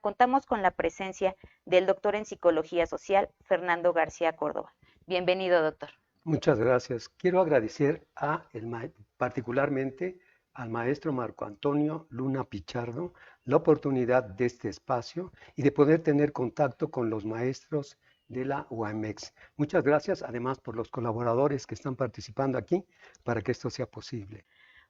contamos con la presencia del doctor en Psicología Social, Fernando García Córdoba. Bienvenido, doctor. Muchas gracias. Quiero agradecer particularmente al maestro Marco Antonio Luna Pichardo la oportunidad de este espacio y de poder tener contacto con los maestros de la UAMX. Muchas gracias, además, por los colaboradores que están participando aquí para que esto sea posible.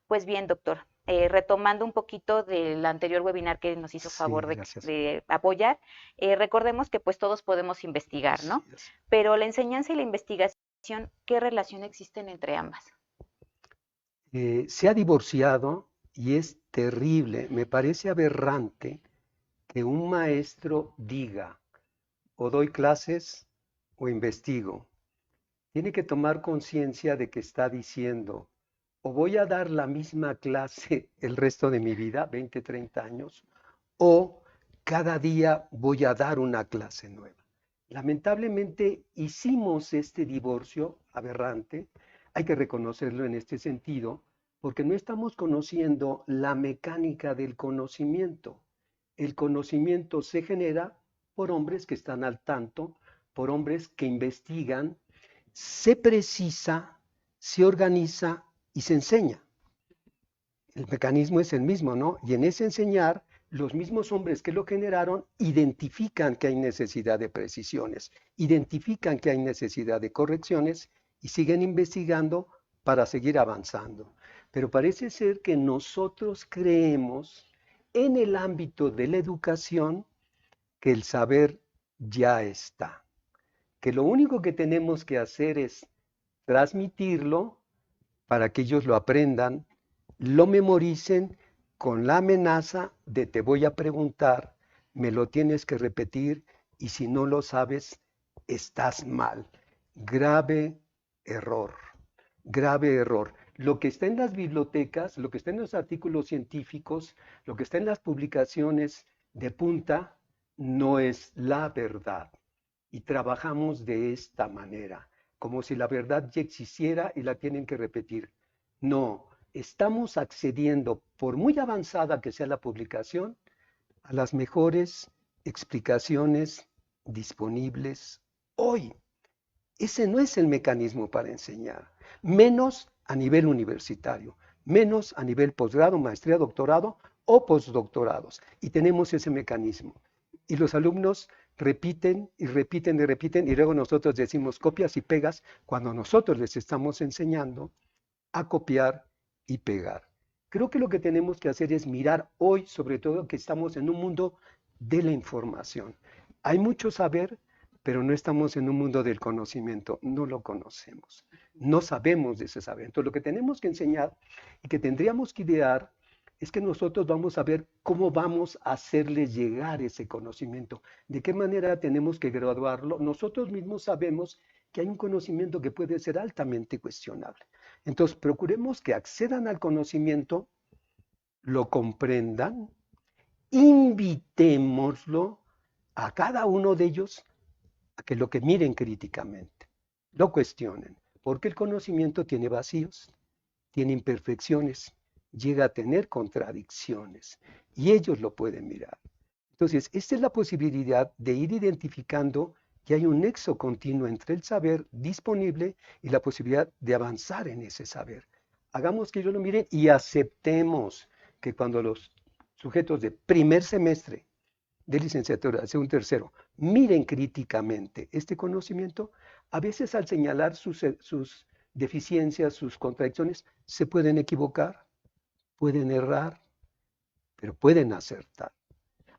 Pues bien, doctor, retomando un poquito del anterior webinar que nos hizo Sí, favor gracias. de apoyar, recordemos que pues todos podemos investigar, Sí, ¿no? Pero la enseñanza y la investigación, ¿qué relación existen entre ambas? Se ha divorciado y es terrible, me parece aberrante que un maestro diga o doy clases o investigo. Tiene que tomar conciencia de que está diciendo, o voy a dar la misma clase el resto de mi vida, 20, 30 años, o cada día voy a dar una clase nueva. Lamentablemente hicimos este divorcio aberrante, hay que reconocerlo en este sentido, porque no estamos conociendo la mecánica del conocimiento. El conocimiento se genera por hombres que están al tanto, por hombres que investigan, se precisa, se organiza y se enseña. El mecanismo es el mismo, ¿no? Y en ese enseñar, los mismos hombres que lo generaron identifican que hay necesidad de precisiones, identifican que hay necesidad de correcciones y siguen investigando para seguir avanzando. Pero parece ser que nosotros creemos en el ámbito de la educación que el saber ya está, que lo único que tenemos que hacer es transmitirlo para que ellos lo aprendan, lo memoricen con la amenaza de te voy a preguntar, me lo tienes que repetir y si no lo sabes, estás mal. Grave error, grave error. Lo que está en las bibliotecas, lo que está en los artículos científicos, lo que está en las publicaciones de punta, no es la verdad. Y trabajamos de esta manera, como si la verdad ya existiera y la tienen que repetir. No, estamos accediendo, por muy avanzada que sea la publicación, a las mejores explicaciones disponibles hoy. Ese no es el mecanismo para enseñar, menos a nivel universitario, menos a nivel posgrado, maestría, doctorado o postdoctorados. Y tenemos ese mecanismo. Y los alumnos repiten y repiten y repiten y luego nosotros decimos copias y pegas cuando nosotros les estamos enseñando a copiar y pegar. Creo que lo que tenemos que hacer es mirar hoy, sobre todo que estamos en un mundo de la información. Hay mucho saber, pero no estamos en un mundo del conocimiento, no lo conocemos, no sabemos de ese saber. Entonces lo que tenemos que enseñar y que tendríamos que idear es que nosotros vamos a ver cómo vamos a hacerles llegar ese conocimiento, de qué manera tenemos que graduarlo. Nosotros mismos sabemos que hay un conocimiento que puede ser altamente cuestionable. Entonces procuremos que accedan al conocimiento, lo comprendan, invitémoslo a cada uno de ellos a que lo que miren críticamente, lo cuestionen, porque el conocimiento tiene vacíos, tiene imperfecciones, llega a tener contradicciones y ellos lo pueden mirar. Entonces, esta es la posibilidad de ir identificando que hay un nexo continuo entre el saber disponible y la posibilidad de avanzar en ese saber. Hagamos que ellos lo miren y aceptemos que cuando los sujetos de primer semestre de licenciatura, de un tercero, miren críticamente este conocimiento, a veces al señalar sus deficiencias, sus contradicciones, se pueden equivocar, pueden errar, pero pueden acertar.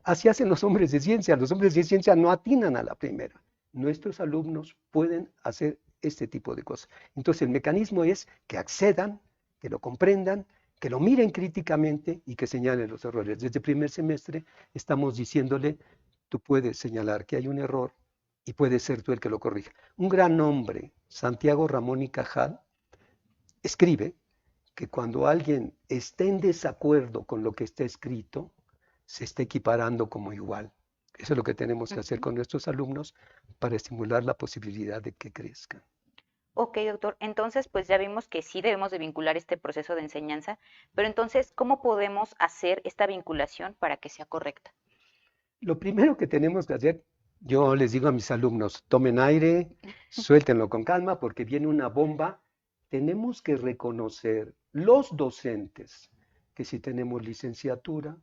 Así hacen los hombres de ciencia. Los hombres de ciencia no atinan a la primera. Nuestros alumnos pueden hacer este tipo de cosas. Entonces el mecanismo es que accedan, que lo comprendan, que lo miren críticamente y que señalen los errores. Desde el primer semestre estamos diciéndole, tú puedes señalar que hay un error y puedes ser tú el que lo corrija. Un gran hombre, Santiago Ramón y Cajal, escribe que cuando alguien está en desacuerdo con lo que está escrito, se está equiparando como igual. Eso es lo que tenemos que hacer con nuestros alumnos para estimular la posibilidad de que crezcan. Ok, doctor. Entonces, pues ya vimos que sí debemos de vincular este proceso de enseñanza, pero entonces, ¿cómo podemos hacer esta vinculación para que sea correcta? Lo primero que tenemos que hacer, yo les digo a mis alumnos, tomen aire, suéltenlo con calma porque viene una bomba. Tenemos que reconocer los docentes que si tenemos licenciatura,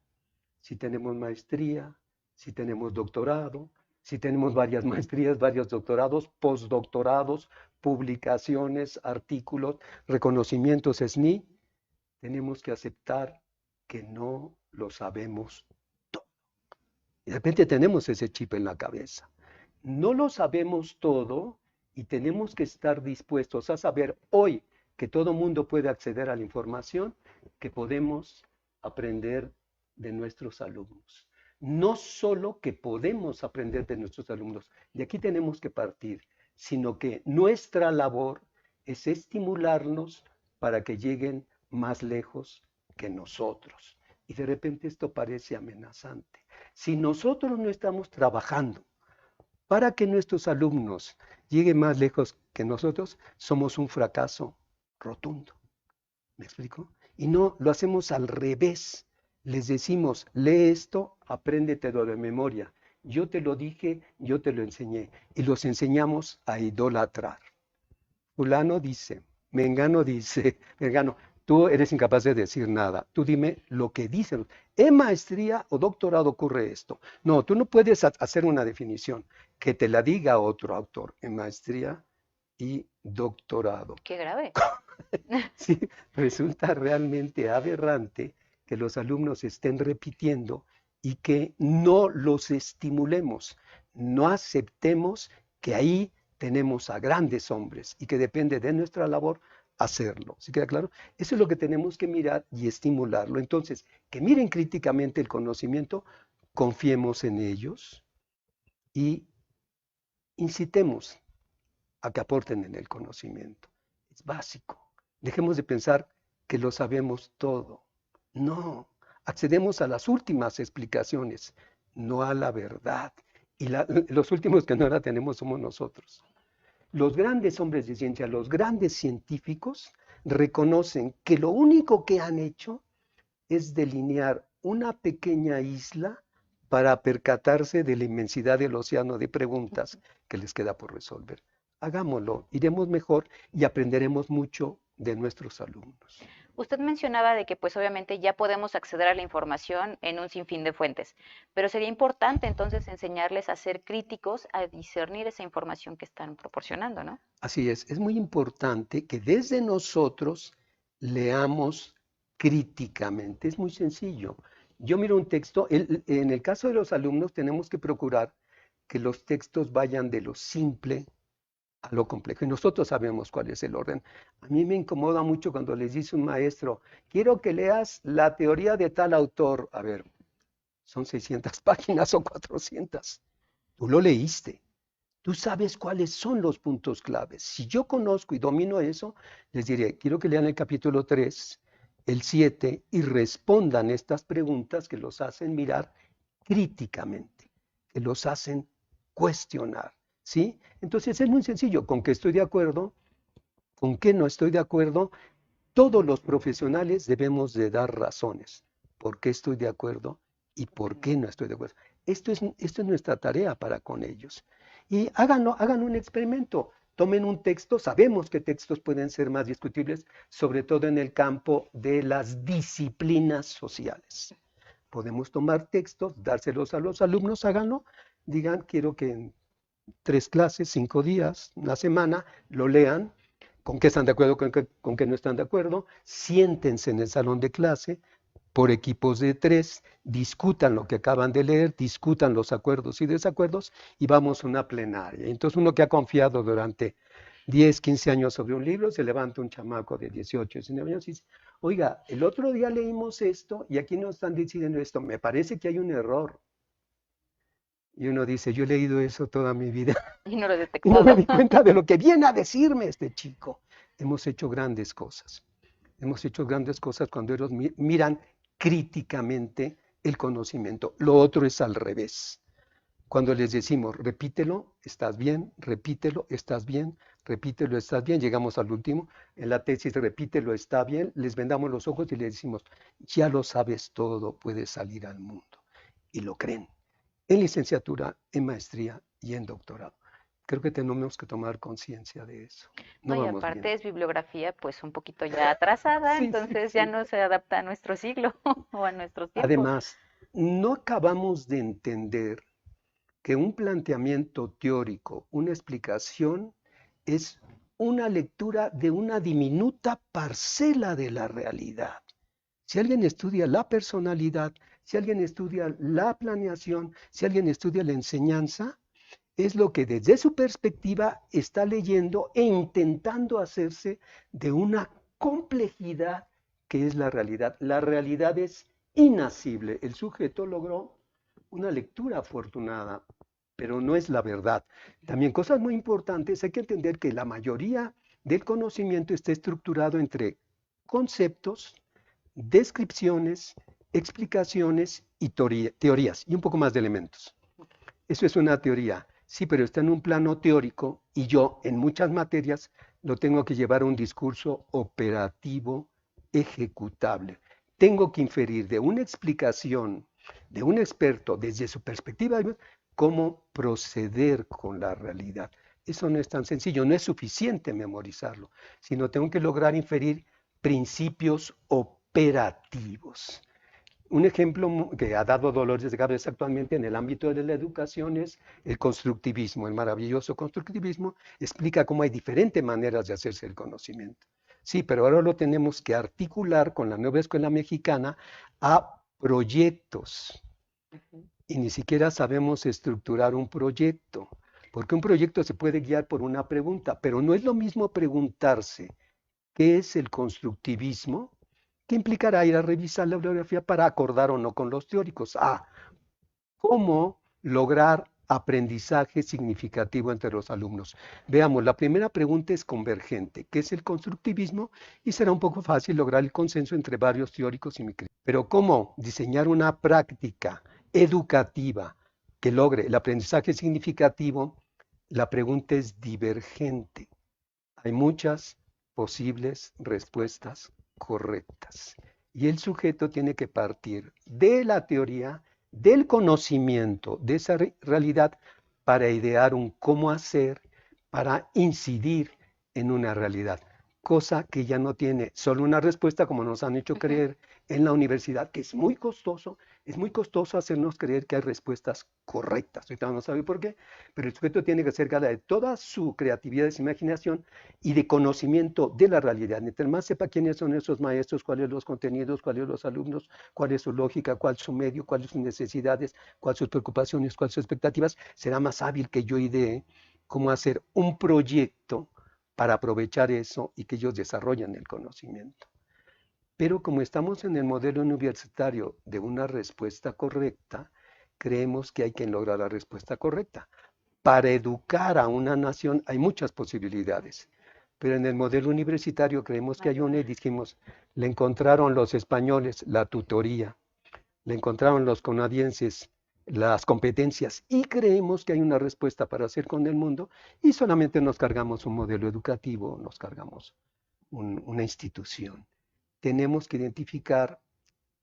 si tenemos maestría, si tenemos doctorado, si tenemos varias maestrías, varios doctorados, postdoctorados, publicaciones, artículos, reconocimientos SNI, tenemos que aceptar que no lo sabemos todo. Y de repente tenemos ese chip en la cabeza. No lo sabemos todo y tenemos que estar dispuestos a saber hoy que todo mundo puede acceder a la información, que podemos aprender de nuestros alumnos. No solo que podemos aprender de nuestros alumnos, y aquí tenemos que partir, sino que nuestra labor es estimularnos para que lleguen más lejos que nosotros. Y de repente esto parece amenazante. Si nosotros no estamos trabajando para que nuestros alumnos lleguen más lejos que nosotros, somos un fracaso rotundo. ¿Me explico? Y no, lo hacemos al revés. Les decimos, lee esto, apréndetelo de memoria. Yo te lo dije, yo te lo enseñé. Y los enseñamos a idolatrar. Fulano dice, Mengano dice, Mengano, tú eres incapaz de decir nada. Tú dime lo que dicen. ¿En maestría o doctorado ocurre esto? No, tú no puedes hacer una definición. Que te la diga otro autor en maestría y doctorado. Qué grave. Sí, resulta realmente aberrante que los alumnos estén repitiendo y que no los estimulemos, no aceptemos que ahí tenemos a grandes hombres y que depende de nuestra labor hacerlo. ¿Sí queda claro? Eso es lo que tenemos que mirar y estimularlo. Entonces, que miren críticamente el conocimiento, confiemos en ellos y incitemos a que aporten en el conocimiento. Es básico. Dejemos de pensar que lo sabemos todo. No, accedemos a las últimas explicaciones, no a la verdad. Y los últimos que no la tenemos somos nosotros. Los grandes hombres de ciencia, los grandes científicos, reconocen que lo único que han hecho es delinear una pequeña isla para percatarse de la inmensidad del océano de preguntas que les queda por resolver. Hagámoslo, iremos mejor y aprenderemos mucho de nuestros alumnos. Usted mencionaba de que pues obviamente ya podemos acceder a la información en un sinfín de fuentes, pero sería importante entonces enseñarles a ser críticos, a discernir esa información que están proporcionando, ¿no? Así es muy importante que desde nosotros leamos críticamente. Es muy sencillo. Yo miro un texto, en el caso de los alumnos tenemos que procurar que los textos vayan de lo simple a lo complejo. Y nosotros sabemos cuál es el orden. A mí me incomoda mucho cuando les dice un maestro, quiero que leas la teoría de tal autor. A ver, son 600 páginas o 400. Tú lo leíste. Tú sabes cuáles son los puntos claves. Si yo conozco y domino eso, les diré, quiero que lean el capítulo 3, el 7 y respondan estas preguntas que los hacen mirar críticamente, que los hacen cuestionar. ¿Sí? Entonces es muy sencillo, con qué estoy de acuerdo, con qué no estoy de acuerdo, todos los profesionales debemos de dar razones, por qué estoy de acuerdo y por qué no estoy de acuerdo. Esto es nuestra tarea para con ellos. Y hagan un experimento, tomen un texto, sabemos que textos pueden ser más discutibles, sobre todo en el campo de las disciplinas sociales. Podemos tomar textos, dárselos a los alumnos, háganlo, digan, quiero que en 3 clases, 5 días, una semana, lo lean, con qué están de acuerdo, con qué no están de acuerdo, siéntense en el salón de clase por equipos de 3, discutan lo que acaban de leer, discutan los acuerdos y desacuerdos y vamos a una plenaria. Entonces uno que ha confiado durante 10, 15 años sobre un libro, se levanta un chamaco de 18, 19 años y dice, oiga, el otro día leímos esto y aquí nos están diciendo esto, me parece que hay un error. Y uno dice, yo he leído eso toda mi vida Y no lo he y no me detectado. di cuenta de lo que viene a decirme este chico. Hemos hecho grandes cosas. Hemos hecho grandes cosas cuando ellos miran críticamente el conocimiento. Lo otro es al revés. Cuando les decimos, repítelo, estás bien, repítelo, estás bien, repítelo, estás bien, llegamos al último, en la tesis, repítelo, está bien, les vendamos los ojos y les decimos, ya lo sabes todo, puedes salir al mundo. Y lo creen. en licenciatura, en maestría y en doctorado. Creo que tenemos que tomar conciencia de eso. No, No y vamos bien. aparte es bibliografía pues un poquito ya atrasada, Sí, sí, entonces ya sí. no se adapta a nuestro siglo o a nuestros tiempos. Además, no acabamos de entender que un planteamiento teórico, una explicación, es una lectura de una diminuta parcela de la realidad. Si alguien estudia la personalidad, si alguien estudia la planeación, si alguien estudia la enseñanza, es lo que desde su perspectiva está leyendo e intentando hacerse de una complejidad que es la realidad. La realidad es inasible. El sujeto logró una lectura afortunada, pero no es la verdad. También cosas muy importantes, hay que entender que la mayoría del conocimiento está estructurado entre conceptos, descripciones, explicaciones y teorías y un poco más de elementos. Eso es una teoría, sí, pero está en un plano teórico y yo en muchas materias lo tengo que llevar a un discurso operativo ejecutable. Tengo que inferir de una explicación de un experto desde su perspectiva cómo proceder con la realidad. Eso no es tan sencillo, no es suficiente memorizarlo, sino tengo que lograr inferir principios operativos. Un ejemplo que ha dado dolores de cabeza actualmente en el ámbito de la educación es el constructivismo. El maravilloso constructivismo explica cómo hay diferentes maneras de hacerse el conocimiento. Sí, pero ahora lo tenemos que articular con la nueva escuela mexicana a proyectos. Ujú. Y ni siquiera sabemos estructurar un proyecto, porque un proyecto se puede guiar por una pregunta, pero no es lo mismo preguntarse qué es el constructivismo, que implicará ir a revisar la bibliografía para acordar o no con los teóricos. ¿Cómo lograr aprendizaje significativo entre los alumnos? Veamos, la primera pregunta es convergente, ¿qué es el constructivismo? Y será un poco fácil lograr el consenso entre varios teóricos y mi críticos. Pero ¿cómo diseñar una práctica educativa que logre el aprendizaje significativo? La pregunta es divergente. Hay muchas posibles respuestas correctas. Y el sujeto tiene que partir de la teoría, del conocimiento de esa realidad para idear un cómo hacer, para incidir en una realidad. Cosa que ya no tiene solo una respuesta, como nos han hecho Ujú. creer en la universidad, que es muy costoso hacernos creer que hay respuestas correctas. Ahorita no sabe por qué, pero el sujeto tiene que hacer gala de toda su creatividad y su imaginación y de conocimiento de la realidad. Mientras más sepa quiénes son esos maestros, cuáles son los contenidos, cuáles son los alumnos, cuál es su lógica, cuál es su medio, cuáles son sus necesidades, cuáles son sus preocupaciones, cuáles son sus expectativas, será más hábil que yo idee cómo hacer un proyecto para aprovechar eso y que ellos desarrollen el conocimiento. Pero como estamos en el modelo universitario de una respuesta correcta, creemos que hay que lograr la respuesta correcta. Para educar a una nación hay muchas posibilidades, pero en el modelo universitario creemos que hay una y dijimos, le encontraron los españoles la tutoría, le encontraron los canadienses las competencias y creemos que hay una respuesta para hacer con el mundo y solamente nos cargamos un modelo educativo, nos cargamos una institución. Tenemos que identificar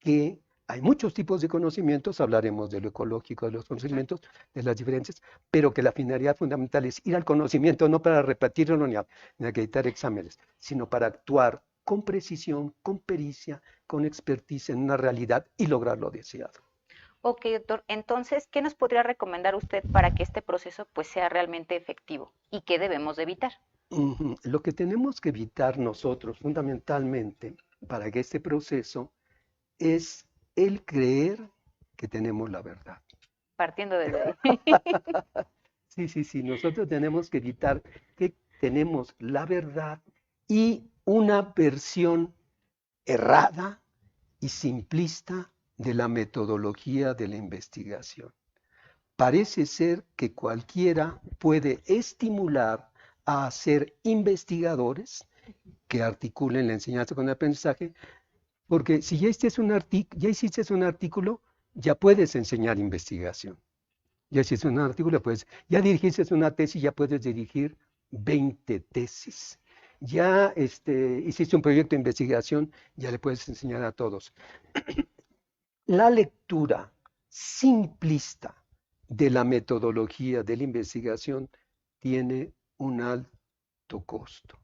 que hay muchos tipos de conocimientos, hablaremos de lo ecológico, de los Ujú. conocimientos, de las diferencias, pero que la finalidad fundamental es ir al conocimiento, no para repetirlo ni acreditar exámenes, sino para actuar con precisión, con pericia, con expertise en una realidad y lograr lo deseado. Ok, doctor. Entonces, ¿qué nos podría recomendar usted para que este proceso pues sea realmente efectivo y qué debemos de evitar? Lo que tenemos que evitar nosotros fundamentalmente para que este proceso es el creer que tenemos la verdad. Partiendo desde ahí. Sí, sí, sí, nosotros tenemos que evitar que tenemos la verdad y una versión errada y simplista de la metodología de la investigación. Parece ser que cualquiera puede estimular a ser investigadores que articulen la enseñanza con el aprendizaje, porque si ya hiciste un artículo, ya puedes enseñar investigación. Ya si es un artículo, pues ya dirigiste una tesis, ya puedes dirigir 20 tesis. Ya hiciste un proyecto de investigación, ya le puedes enseñar a todos. La lectura simplista de la metodología de la investigación tiene un alto costo,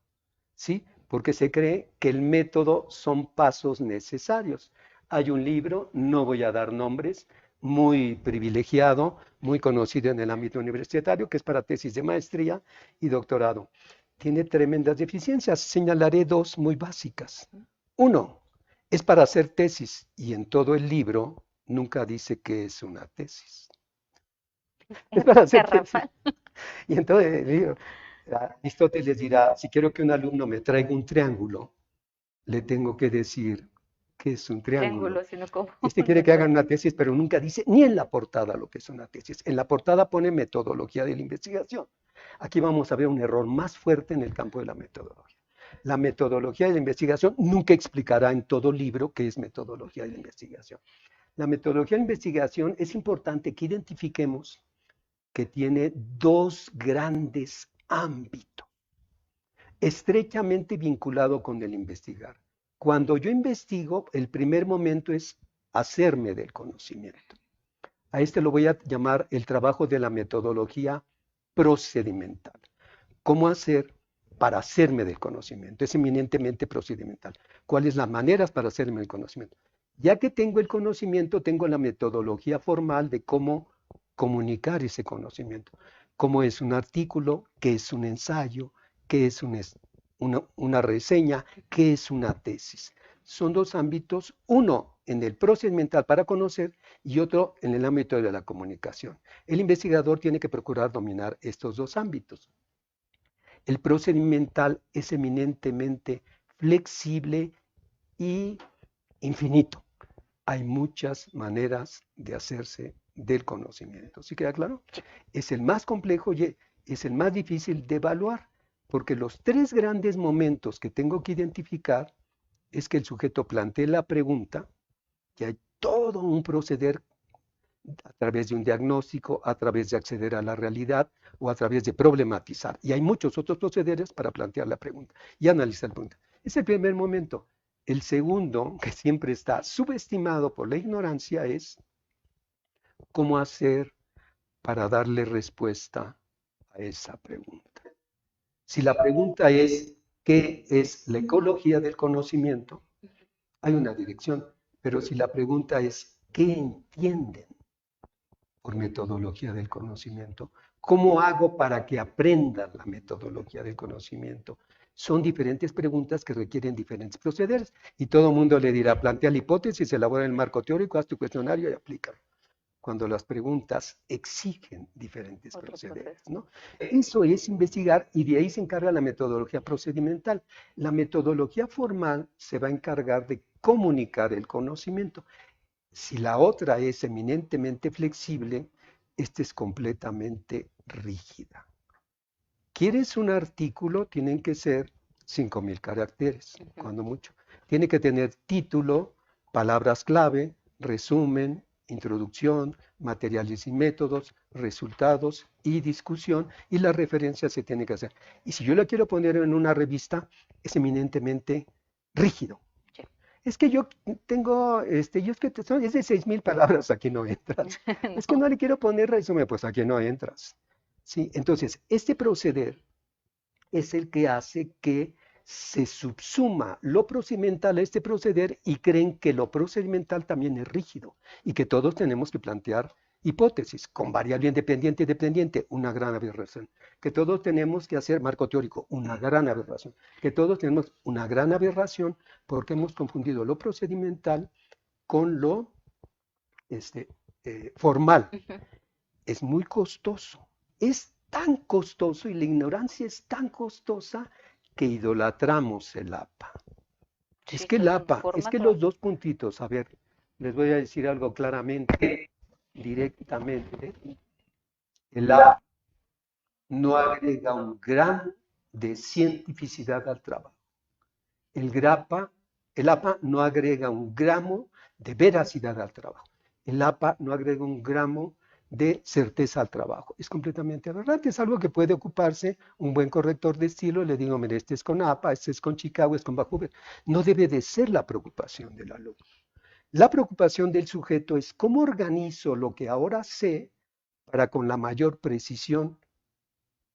¿sí? Porque se cree que el método son pasos necesarios. Hay un libro, no voy a dar nombres, muy privilegiado, muy conocido en el ámbito universitario, que es para tesis de maestría y doctorado. Tiene tremendas deficiencias. Señalaré dos muy básicas. Uno, es para hacer tesis y en todo el libro nunca dice que es una tesis. Es para hacer tesis. Garrafal. Y entonces digo, Aristóteles dirá, si quiero que un alumno me traiga un triángulo, le tengo que decir que es un triángulo. Triángulo, sino como Este un quiere que hagan rectángulo. una tesis, pero nunca dice ni en la portada lo que es una tesis. En la portada pone metodología de la investigación. Aquí vamos a ver un error más fuerte en el campo de la metodología. La metodología de la investigación nunca explicará en todo libro qué es metodología de la investigación. La metodología de la investigación es importante que identifiquemos que tiene dos grandes ámbitos, estrechamente vinculado con el investigar. Cuando yo investigo, el primer momento es hacerme del conocimiento. A este lo voy a llamar el trabajo de la metodología procedimental. ¿Cómo hacer para hacerme del conocimiento? Es eminentemente procedimental. ¿Cuáles las maneras para hacerme el conocimiento? Ya que tengo el conocimiento, tengo la metodología formal de cómo comunicar ese conocimiento. Cómo es un artículo, qué es un ensayo, qué es una reseña, qué es una tesis. Son dos ámbitos, uno en el procedimental para conocer y otro en el ámbito de la comunicación. El investigador tiene que procurar dominar estos dos ámbitos. El procedimental es eminentemente flexible y infinito. Hay muchas maneras de hacerse del conocimiento. ¿Sí queda claro? Es el más complejo y es el más difícil de evaluar, porque los tres grandes momentos que tengo que identificar es que el sujeto plantee la pregunta, que hay todo un proceder a través de un diagnóstico, a través de acceder a la realidad o a través de problematizar. Y hay muchos otros procederes para plantear la pregunta y analizar la pregunta. Es el primer momento. El segundo, que siempre está subestimado por la ignorancia, es cómo hacer para darle respuesta a esa pregunta. Si la pregunta es, ¿qué es la ecología del conocimiento? Hay una dirección, pero si la pregunta es, ¿qué entienden por metodología del conocimiento? ¿Cómo hago para que aprendan la metodología del conocimiento? Son diferentes preguntas que requieren diferentes procederes y todo el mundo le dirá, plantea la hipótesis, elabora el marco teórico, haz tu cuestionario y aplícalo. Cuando las preguntas exigen diferentes Otro procederes, proceso. ¿no? Eso es investigar y de ahí se encarga la metodología procedimental. La metodología formal se va a encargar de comunicar el conocimiento. Si la otra es eminentemente flexible, esta es completamente rígida. ¿Quieres un artículo? Tienen que ser 5.000 caracteres, cuando mucho. Tiene que tener título, palabras clave, resumen, introducción, materiales y métodos, resultados y discusión, y la referencia se tiene que hacer. Y si yo la quiero poner en una revista, es eminentemente rígido. Sí. Es que yo tengo, yo es que es de 6.000 palabras, aquí no entras. Es que No. no le quiero poner resumen, pues aquí no entras. ¿Sí? Entonces, este proceder es el que hace que se subsuma lo procedimental a este proceder y creen que lo procedimental también es rígido y que todos tenemos que plantear hipótesis con variable independiente y dependiente, una gran aberración. Que todos tenemos que hacer marco teórico, una gran aberración. Que todos tenemos una gran aberración porque hemos confundido lo procedimental con lo formal. Es muy costoso. Es tan costoso y la ignorancia es tan costosa que idolatramos el APA. Es Sí, que el que APA, es que los formato. dos puntitos, a ver, les voy a decir algo claramente, directamente. El APA no agrega un gramo de cientificidad al trabajo. El APA no agrega un gramo de veracidad al trabajo. El APA no agrega un gramo de certeza al trabajo. Es completamente aberrante. Es algo que puede ocuparse un buen corrector de estilo. Le digo, mire, este es con APA, este es con Chicago, este es con Vancouver. No debe de ser la preocupación del alumno. La preocupación del sujeto es cómo organizo lo que ahora sé para con la mayor precisión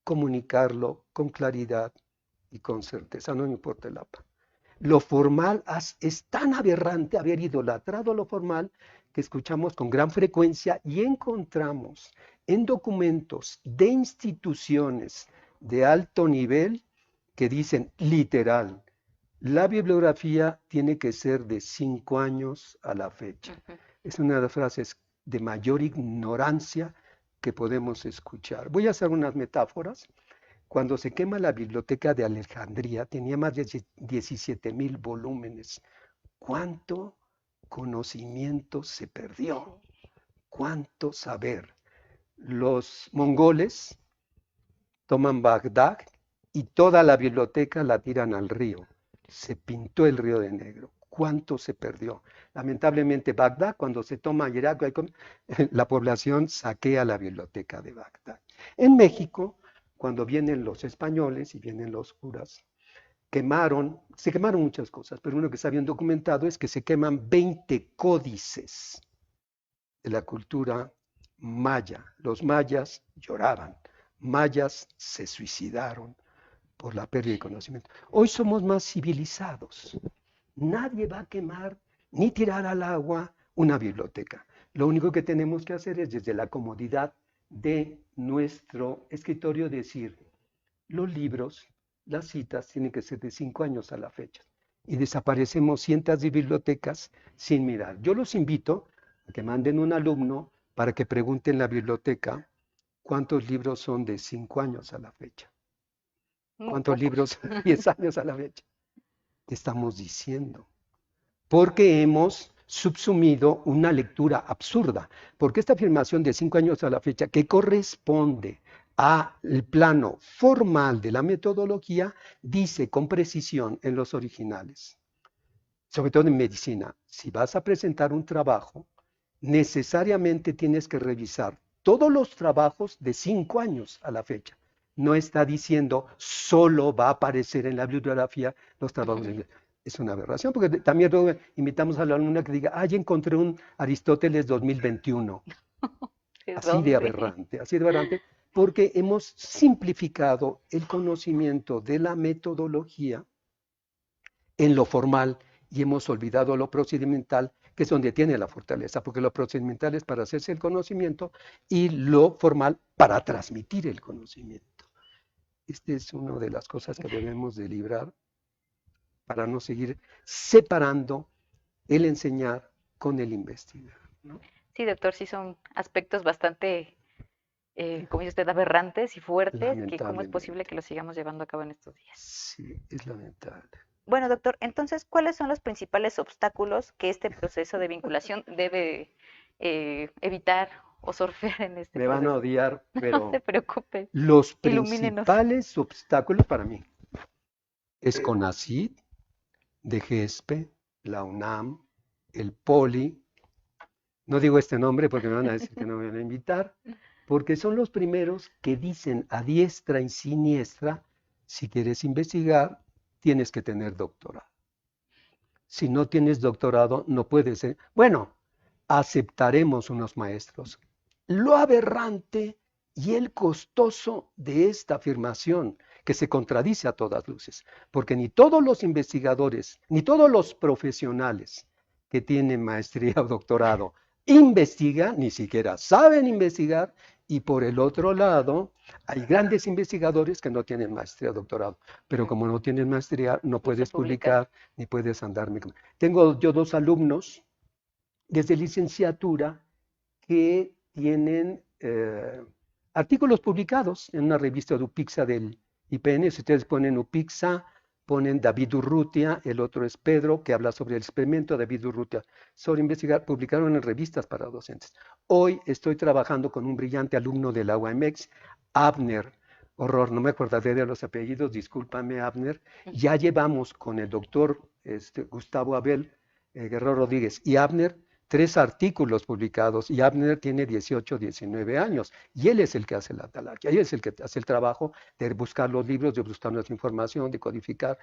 comunicarlo con claridad y con certeza, no me importa el APA. Lo formal es tan aberrante haber idolatrado lo formal que escuchamos con gran frecuencia y encontramos en documentos de instituciones de alto nivel que dicen literal, la bibliografía tiene que ser de 5 años a la fecha. Es una de las frases de mayor ignorancia que podemos escuchar. Voy a hacer unas metáforas. Cuando se quema la biblioteca de Alejandría, tenía más de 17,000 volúmenes. ¿Cuánto conocimiento se perdió? ¿Cuánto saber? Los mongoles toman Bagdad y toda la biblioteca la tiran al río. Se pintó el río de negro. ¿Cuánto se perdió? Lamentablemente, Bagdad, cuando se toma Irak, la población saquea la biblioteca de Bagdad. En México, cuando vienen los españoles y vienen los curas, se quemaron muchas cosas, pero uno que está bien documentado es que se queman 20 códices de la cultura maya. Los mayas lloraban, mayas se suicidaron por la pérdida de conocimiento. Hoy somos más civilizados. Nadie va a quemar ni tirar al agua una biblioteca. Lo único que tenemos que hacer es desde la comodidad de nuestro escritorio decir, los libros, las citas tienen que ser de 5 años a la fecha. Y desaparecemos cientos de bibliotecas sin mirar. Yo los invito a que manden un alumno para que pregunte en la biblioteca cuántos libros son de 5 años a la fecha. ¿Cuántos libros 10 años a la fecha? ¿Qué estamos diciendo? Porque hemos subsumido una lectura absurda. Porque esta afirmación de 5 años a la fecha, que corresponde al plano formal de la metodología, dice con precisión en los originales, sobre todo en medicina, si vas a presentar un trabajo, necesariamente tienes que revisar todos los trabajos de 5 años a la fecha. No está diciendo solo va a aparecer en la bibliografía los trabajos de inglés. Es una aberración, porque también luego invitamos a la alumna que diga, ya encontré un Aristóteles 2021. Así de aberrante, porque hemos simplificado el conocimiento de la metodología en lo formal y hemos olvidado lo procedimental, que es donde tiene la fortaleza, porque lo procedimental es para hacerse el conocimiento y lo formal para transmitir el conocimiento. Esta es una de las cosas que debemos de librar para no seguir separando el enseñar con el investigar, ¿no? Sí, doctor, sí son aspectos bastante, como dice usted, aberrantes y fuertes, que cómo es posible que lo sigamos llevando a cabo en estos días. Sí, es lamentable. Bueno, doctor, entonces, ¿cuáles son los principales obstáculos que este proceso de vinculación debe evitar o sortear en este Me van a odiar, pero no se preocupe. Los Ilumínenos. principales obstáculos para mí es CONACYT, DGESPE, la UNAM, el POLI. No digo este nombre porque me van a decir que no me van a invitar, porque son los primeros que dicen a diestra y siniestra, si quieres investigar, tienes que tener doctorado. Si no tienes doctorado, no puedes ser. Bueno, aceptaremos unos maestros. Lo aberrante y el costoso de esta afirmación, que se contradice a todas luces, porque ni todos los investigadores, ni todos los profesionales que tienen maestría o doctorado investigan, ni siquiera saben investigar, y por el otro lado, hay grandes investigadores que no tienen maestría o doctorado, pero como no tienen maestría, no puedes publicar, ni puedes andar. Tengo yo 2 alumnos desde licenciatura que tienen artículos publicados en una revista de UPIXA del IPN. Si ustedes ponen UPIXA, ponen David Urrutia, el otro es Pedro, que habla sobre el experimento de David Urrutia, sobre investigar, publicaron en revistas para docentes. Hoy estoy trabajando con un brillante alumno de la UAMX, Abner, horror, no me acordaré de los apellidos, discúlpame Abner, ya llevamos con el doctor Gustavo Abel Guerrero Rodríguez y Abner 3 artículos publicados, y Abner tiene 18, 19 años, y él es el que hace la talacha, él es el que hace el trabajo de buscar los libros, de buscar nuestra información, de codificar.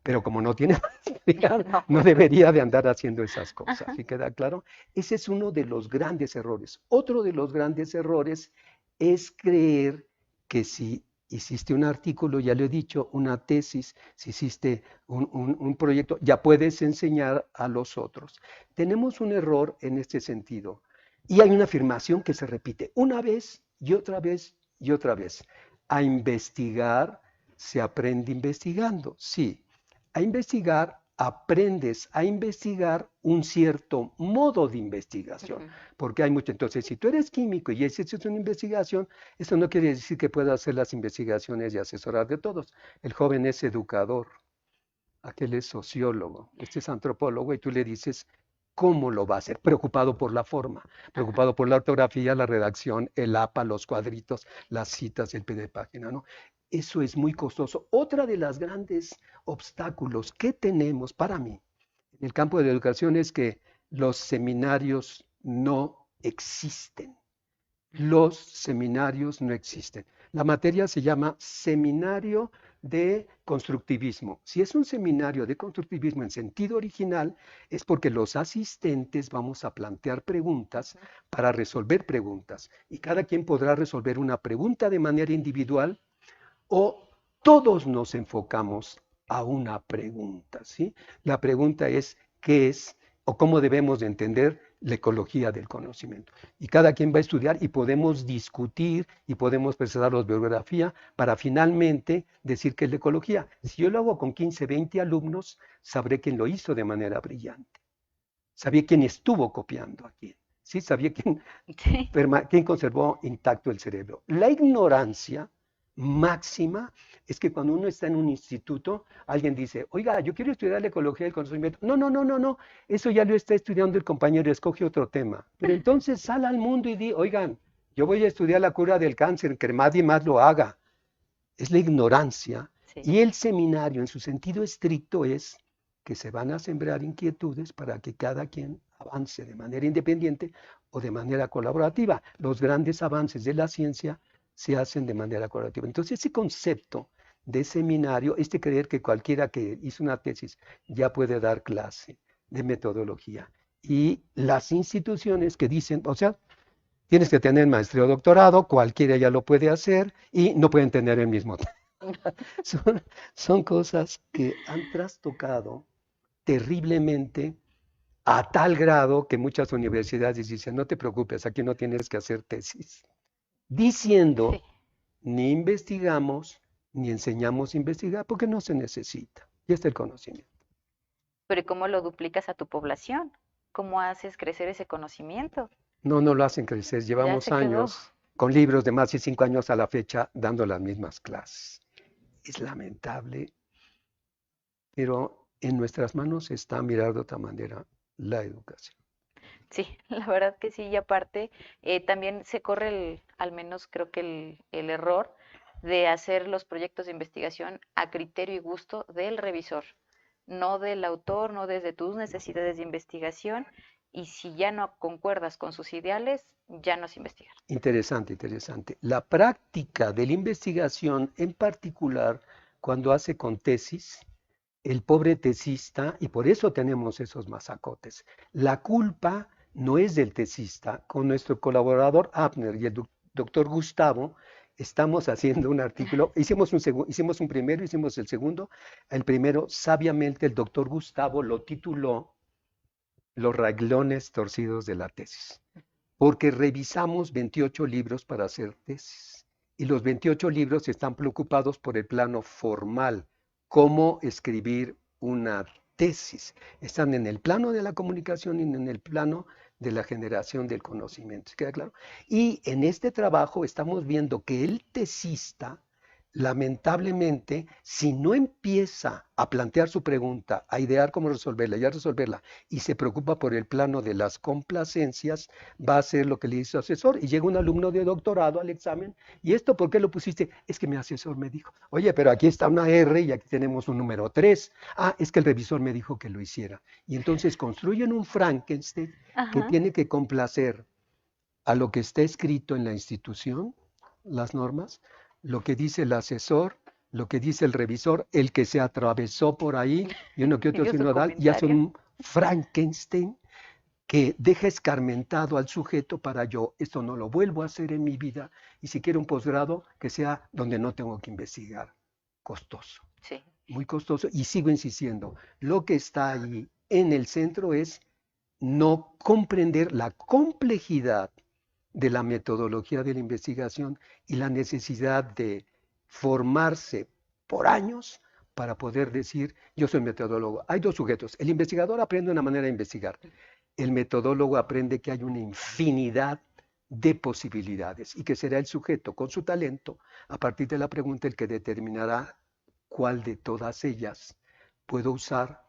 pero como no tiene maestría, No, no pues no. debería de andar haciendo esas cosas. Ajá. ¿Sí queda claro? Ese es uno de los grandes errores. Otro de los grandes errores es creer que si hiciste un artículo, ya lo he dicho, una tesis, si hiciste un proyecto, ya puedes enseñar a los otros. Tenemos un error en este sentido. Y hay una afirmación que se repite una vez y otra vez y otra vez. A investigar se aprende investigando, sí. A investigar aprendes a investigar un cierto modo de investigación, Ujú. porque hay mucho. Entonces, si tú eres químico y haces una investigación, eso no quiere decir que puedas hacer las investigaciones y asesorar de todos. El joven es educador, aquel es sociólogo, este es antropólogo y tú le dices cómo lo va a hacer, preocupado por la forma, Ajá. preocupado por la ortografía, la redacción, el APA, los cuadritos, las citas, el pie de página, ¿no? Eso es muy costoso. Otra de las grandes obstáculos que tenemos para mí en el campo de la educación es que los seminarios no existen. Los seminarios no existen. La materia se llama Seminario de Constructivismo. Si es un seminario de constructivismo en sentido original, es porque los asistentes vamos a plantear preguntas Ujú. para resolver preguntas. Y cada quien podrá resolver una pregunta de manera individual o todos nos enfocamos a una pregunta, ¿sí? La pregunta es qué es o cómo debemos de entender la ecología del conocimiento. Y cada quien va a estudiar y podemos discutir y podemos presentar la bibliografía para finalmente decir qué es la ecología. Si yo lo hago con 15, 20 alumnos, sabré quién lo hizo de manera brillante. Sabía quién estuvo copiando a quién. ¿Sí? Sabía Sí. quién conservó intacto el cerebro. La ignorancia máxima es que cuando uno está en un instituto, alguien dice, oiga, yo quiero estudiar la ecología del conocimiento. No, no, no, no, no, eso ya lo está estudiando el compañero, escoge otro tema. Pero entonces sal al mundo y di, oigan, yo voy a estudiar la cura del cáncer, que nadie más lo haga. Es la ignorancia. Sí. Y el seminario, en su sentido estricto, es que se van a sembrar inquietudes para que cada quien avance de manera independiente o de manera colaborativa. Los grandes avances de la ciencia se hacen de manera colaborativa. Entonces, ese concepto de seminario es de creer que cualquiera que hizo una tesis ya puede dar clase de metodología. Y las instituciones que dicen, o sea, tienes que tener maestría o doctorado, cualquiera ya lo puede hacer y no pueden tener el mismo. Son, son cosas que han trastocado terriblemente a tal grado que muchas universidades dicen, no te preocupes, aquí no tienes que hacer tesis. Sí. Diciendo, ni investigamos, ni enseñamos a investigar, porque no se necesita. Y está el conocimiento. Pero ¿y cómo lo duplicas a tu población? ¿Cómo haces crecer ese conocimiento? No, no lo hacen crecer. Ya Llevamos se quedó. años con libros de más de 5 años a la fecha dando las mismas clases. Es lamentable, pero en nuestras manos está mirar de otra manera la educación. Sí, la verdad que sí, y aparte también se corre al menos creo que el error de hacer los proyectos de investigación a criterio y gusto del revisor, no del autor, no desde tus necesidades de investigación, y si ya no concuerdas con sus ideales, ya no es investigar. Interesante, interesante. La práctica de la investigación, en particular cuando hace con tesis, el pobre tesista, y por eso tenemos esos masacotes, la culpa no es del tesista. Con nuestro colaborador Abner y el doctor Gustavo, estamos haciendo un artículo, hicimos un primero, hicimos el segundo. El primero, sabiamente, el doctor Gustavo lo tituló Los renglones torcidos de la tesis, porque revisamos 28 libros para hacer tesis. Y los 28 libros están preocupados por el plano formal, cómo escribir una tesis. Están en el plano de la comunicación y en el plano de la generación del conocimiento. ¿Queda claro? Y en este trabajo estamos viendo que el tesista, lamentablemente, si no empieza a plantear su pregunta, a idear cómo resolverla y a resolverla, y se preocupa por el plano de las complacencias, va a hacer lo que le dice su asesor. Y llega un alumno de doctorado al examen, ¿y esto por qué lo pusiste? Es que mi asesor me dijo, oye, pero aquí está una R y aquí tenemos un número 3. Ah, es que el revisor me dijo que lo hiciera. Y entonces construyen un Frankenstein que Ajá. tiene que complacer a lo que está escrito en la institución, las normas, lo que dice el asesor, lo que dice el revisor, el que se atravesó por ahí y uno que Y otro dio su sinodal y hace comentario. un Frankenstein que deja escarmentado al sujeto para yo, esto no lo vuelvo a hacer en mi vida y si quiero un posgrado que sea donde no tengo que investigar. Costoso, Sí. muy costoso y sigo insistiendo, lo que está ahí en el centro es no comprender la complejidad de la metodología de la investigación y la necesidad de formarse por años para poder decir, yo soy metodólogo. Hay dos sujetos. El investigador aprende una manera de investigar. El metodólogo aprende que hay una infinidad de posibilidades y que será el sujeto con su talento, a partir de la pregunta, el que determinará cuál de todas ellas puedo usar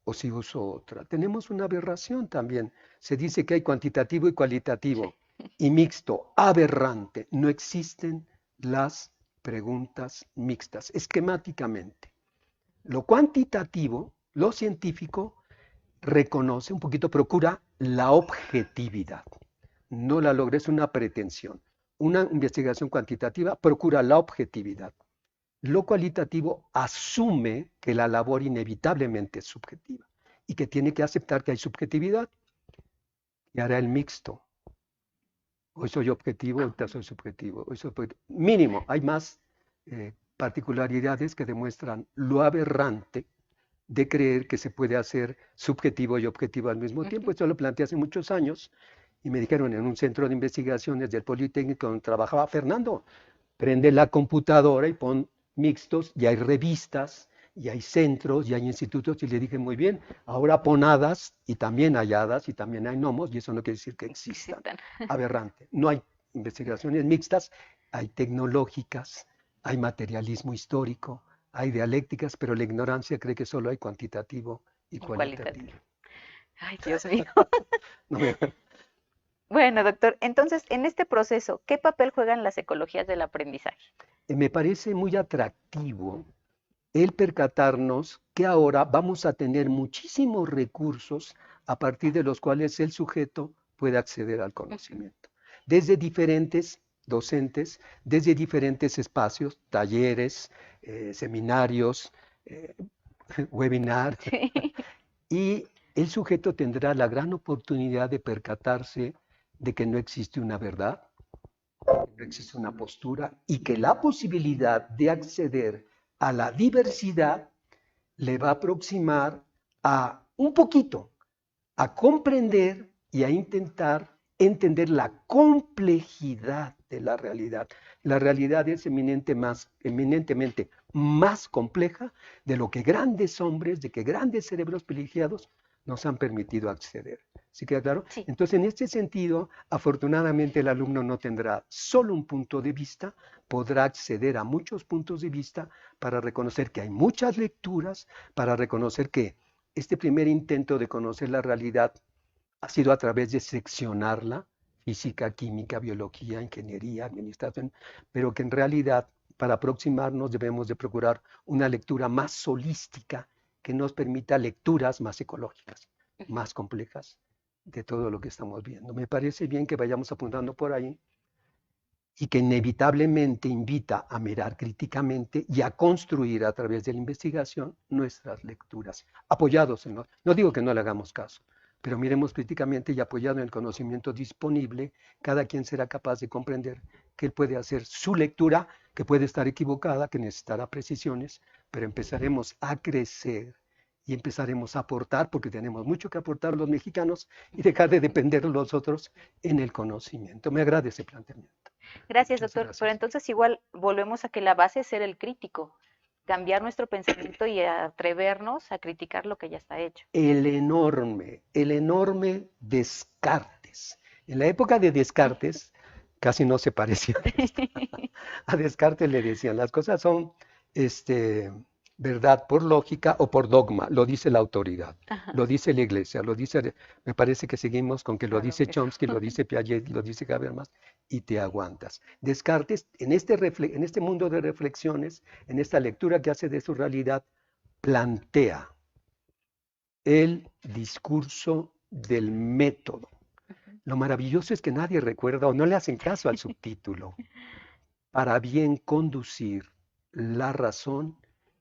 o si uso otra. Tenemos una aberración también. Se dice que hay cuantitativo y Sí. cualitativo y mixto, aberrante. No existen las preguntas mixtas, esquemáticamente. Lo cuantitativo, lo científico, reconoce un poquito, procura la objetividad. No la logra, es una pretensión. Una investigación cuantitativa procura la objetividad. Lo cualitativo asume que la labor inevitablemente es subjetiva y que tiene que aceptar que hay subjetividad y hará el mixto. Hoy soy objetivo, ahorita soy subjetivo. Hoy soy mínimo, hay más particularidades que demuestran lo aberrante de creer que se puede hacer subjetivo y objetivo al mismo tiempo. Ujú. Esto lo planteé hace muchos años y me dijeron en un centro de investigaciones del Politécnico donde trabajaba Fernando, prende la computadora y pon mixtos, y hay revistas, y hay centros, y hay institutos, y le dije, muy bien, ahora pon hadas, y también hay hadas, y también hay gnomos, y eso no quiere decir que existan. Existan. Aberrante. No hay investigaciones mixtas, hay tecnológicas, hay materialismo histórico, hay dialécticas, pero la ignorancia cree que solo hay cuantitativo y Y cualitativo. cualitativo. Ay, Dios mío. No me- Bueno, doctor, entonces, en este proceso, ¿qué papel juegan las ecologías del aprendizaje? Me parece muy atractivo el percatarnos que ahora vamos a tener muchísimos recursos a partir de los cuales el sujeto puede acceder al Ujú. conocimiento. Desde diferentes docentes, desde diferentes espacios, talleres, seminarios, eh, webinar, Sí. y el sujeto tendrá la gran oportunidad de percatarse de que no existe una verdad, no existe una postura y que la posibilidad de acceder a la diversidad le va a aproximar a un poquito, a comprender y a intentar entender la complejidad de la realidad. La realidad es eminentemente más compleja de lo que grandes hombres, de que grandes cerebros privilegiados nos han permitido acceder. ¿Sí queda claro? Sí. Entonces, en este sentido, afortunadamente el alumno no tendrá solo un punto de vista, podrá acceder a muchos puntos de vista para reconocer que hay muchas lecturas, para reconocer que este primer intento de conocer la realidad ha sido a través de seccionarla, física, química, biología, ingeniería, administración, pero que en realidad para aproximarnos debemos de procurar una lectura más holística que nos permita lecturas más ecológicas, más complejas de todo lo que estamos viendo. Me parece bien que vayamos apuntando por ahí y que inevitablemente invita a mirar críticamente y a construir a través de la investigación nuestras lecturas, apoyados en no digo que no le hagamos caso, pero miremos críticamente y apoyado en el conocimiento disponible, cada quien será capaz de comprender que él puede hacer su lectura, que puede estar equivocada, que necesitará precisiones, pero empezaremos a crecer y empezaremos a aportar, porque tenemos mucho que aportar los mexicanos y dejar de depender de los otros en el conocimiento. Me agrada ese planteamiento. Gracias, Muchas doctor. Pero gracias. entonces igual volvemos a que la base es ser el crítico, cambiar nuestro pensamiento y atrevernos a criticar lo que ya está hecho. El enorme Descartes. En la época de Descartes, casi no se parecía a esto. A Descartes le decían, las cosas son este, verdad por lógica o por dogma, lo dice la autoridad, Ajá, lo dice la iglesia, lo dice, me parece que seguimos con que lo con lo dice mismo. Chomsky, lo dice Piaget, lo dice Habermas, y te aguantas. Descartes, en este mundo de reflexiones, en esta lectura que hace de su realidad, plantea el discurso del método. Ujú. Lo maravilloso es que nadie recuerda o no le hacen caso al subtítulo. Para bien conducir la razón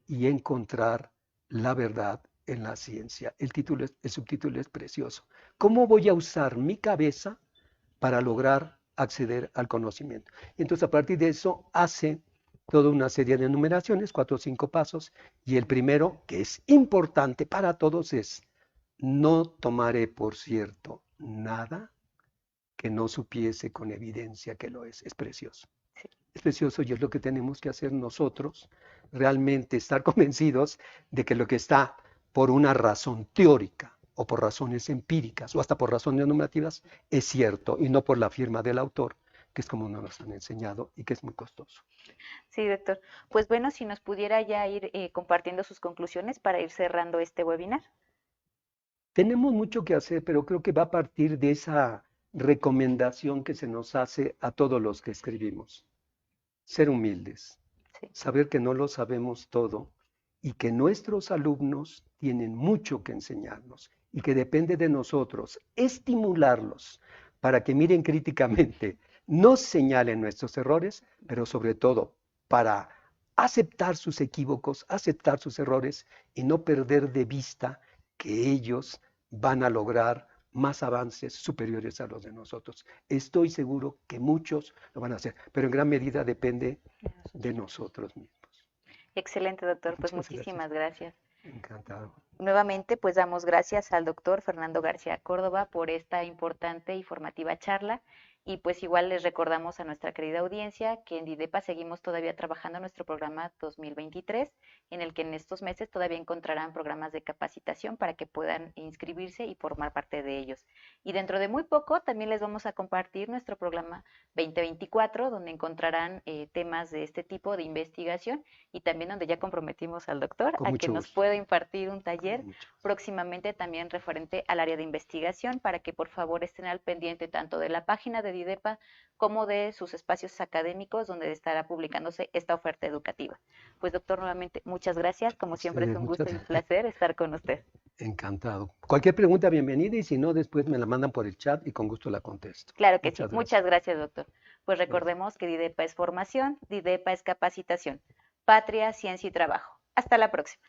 y encontrar la verdad en la ciencia. El subtítulo es precioso. ¿Cómo voy a usar mi cabeza para lograr acceder al conocimiento? Y entonces a partir de eso hace toda una serie de enumeraciones, 4 o 5 pasos, y el primero, que es importante para todos, es: no tomaré por cierto nada que no supiese con evidencia que lo es. Es precioso. Sí, Es precioso y es lo que tenemos que hacer nosotros, realmente estar convencidos de que lo que está por una razón teórica o por razones empíricas o hasta por razones normativas es cierto y no por la firma del autor, que es como nos han enseñado y que es muy costoso. sí, doctor. Pues bueno, si nos pudiera ya ir compartiendo sus conclusiones para ir cerrando este webinar. Tenemos mucho que hacer, pero creo que va a partir de esa recomendación que se nos hace a todos los que escribimos. Ser humildes, Sí, saber que no lo sabemos todo y que nuestros alumnos tienen mucho que enseñarnos y que depende de nosotros estimularlos para que miren críticamente, no señalen nuestros errores, pero sobre todo para aceptar sus equívocos, aceptar sus errores y no perder de vista que ellos van a lograr más avances superiores a los de nosotros. Estoy seguro que muchos lo van a hacer, pero en gran medida depende de de nosotros. nosotros mismos. Excelente, doctor. Pues Muchas gracias. muchísimas gracias. Encantado. Nuevamente, pues damos gracias al doctor Fernando García Córdoba por esta importante y formativa charla. Y pues igual les recordamos a nuestra querida audiencia que en DIDEPA seguimos todavía trabajando nuestro programa 2023, en el que en estos meses todavía encontrarán programas de capacitación para que puedan inscribirse y formar parte de ellos. Y dentro de muy poco también les vamos a compartir nuestro programa 2024, donde encontrarán temas de este tipo de investigación y también donde ya comprometimos al doctor Con a que mucho nos gusto. pueda impartir un taller Con mucho. próximamente también referente al área de investigación para que por favor estén al pendiente tanto de la página de DIDEPA como de sus espacios académicos donde estará publicándose esta oferta educativa. Pues doctor, nuevamente muchas gracias. Como siempre es Ustedes, un gusto muchas. y un placer estar con usted. Encantado. Cualquier pregunta, bienvenida, y si no, después me la mandan por el chat y con gusto la contesto. Claro que sí. Muchas gracias. Muchas gracias, doctor. Pues Gracias. recordemos que DIDEPA es formación, DIDEPA es capacitación. Patria, ciencia y trabajo. Hasta la próxima.